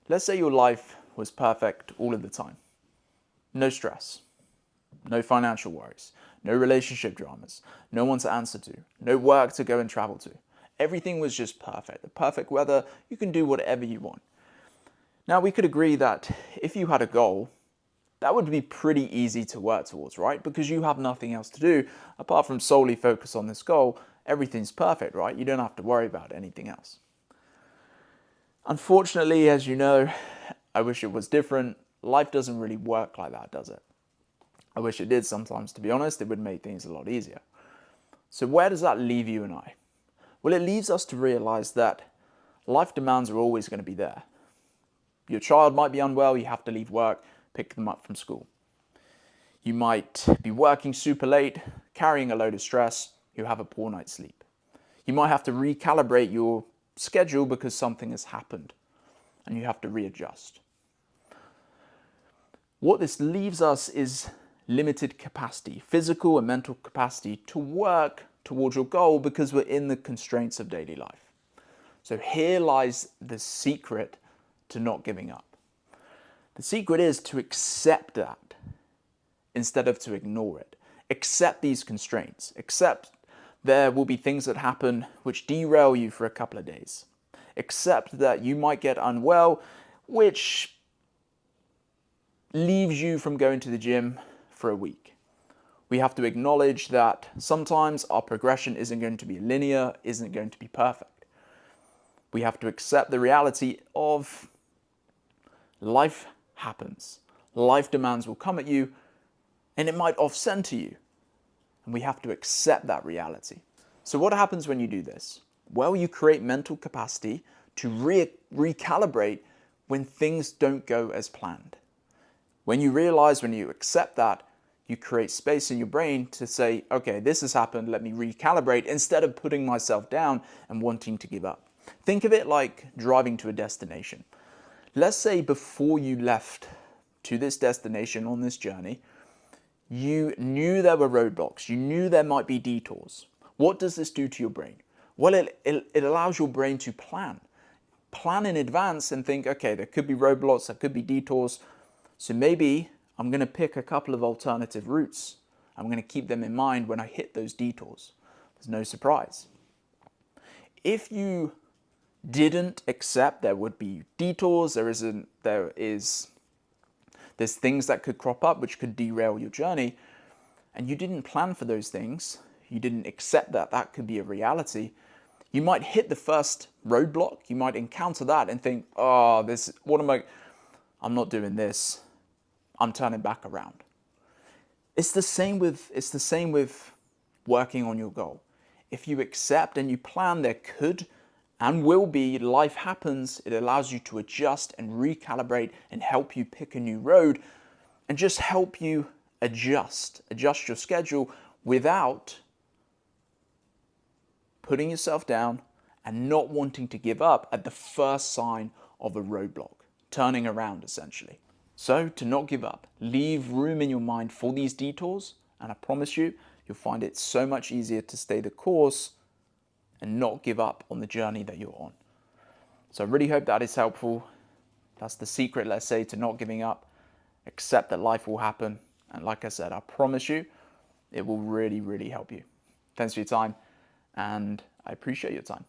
Let's say your life was perfect all of the time. No stress, no financial worries, no relationship dramas, no one to answer to, no work to go and travel to. Everything was just perfect. The perfect weather, you can do whatever you want. Now we could agree that if you had a goal, that would be pretty easy to work towards, right? Because you have nothing else to do apart from solely focus on this goal. Everything's perfect, right? You don't have to worry about anything else. Unfortunately, as you know, I wish it was different. Life doesn't really work like that, does it? I wish it did sometimes, to be honest. It would make things a lot easier. So where does that leave you and I? Well, it leaves us to realize that life demands are always going to be there. Your child might be unwell, you have to leave work, pick them up from school. You might be working super late, carrying a load of stress, you have a poor night's sleep. You might have to recalibrate your schedule because something has happened and you have to readjust. What this leaves us is limited capacity, physical and mental capacity to work towards your goal because we're in the constraints of daily life. So here lies the secret to not giving up. The secret is to accept that instead of to ignore it. Accept these constraints. Accept there will be things that happen which derail you for a couple of days. Accept that you might get unwell, which leaves you from going to the gym for a week. We have to acknowledge that sometimes our progression isn't going to be linear, isn't going to be perfect. We have to accept the reality of life happens. Life demands will come at you and it might off-center you. And we have to accept that reality. So what happens when you do this? Well, you create mental capacity to recalibrate when things don't go as planned. When you realize, when you accept that, you create space in your brain to say, okay, this has happened, let me recalibrate, instead of putting myself down and wanting to give up. Think of it like driving to a destination. Let's say before you left to this destination on this journey, you knew there were roadblocks, you knew there might be detours. What does this do to your brain? Well, it allows your brain to plan. Plan in advance and think, okay, there could be roadblocks, there could be detours. So maybe I'm going to pick a couple of alternative routes. I'm going to keep them in mind when I hit those detours. There's no surprise. If you didn't accept there would be detours, there's things that could crop up which could derail your journey, and you didn't plan for those things, you didn't accept that that could be a reality, you might hit the first roadblock, you might encounter that and think, oh, I'm not doing this, I'm turning back around. It's the same with working on your goal. If you accept and you plan, there could and will be, life happens, it allows you to adjust and recalibrate and help you pick a new road and just help you adjust your schedule without putting yourself down and not wanting to give up at the first sign of a roadblock, turning around essentially. So to not give up, leave room in your mind for these detours, and I promise you, you'll find it so much easier to stay the course and not give up on the journey that you're on. So I really hope that is helpful. That's the secret, let's say, to not giving up. Accept that life will happen. And like I said, I promise you, it will really, really help you. Thanks for your time, and I appreciate your time.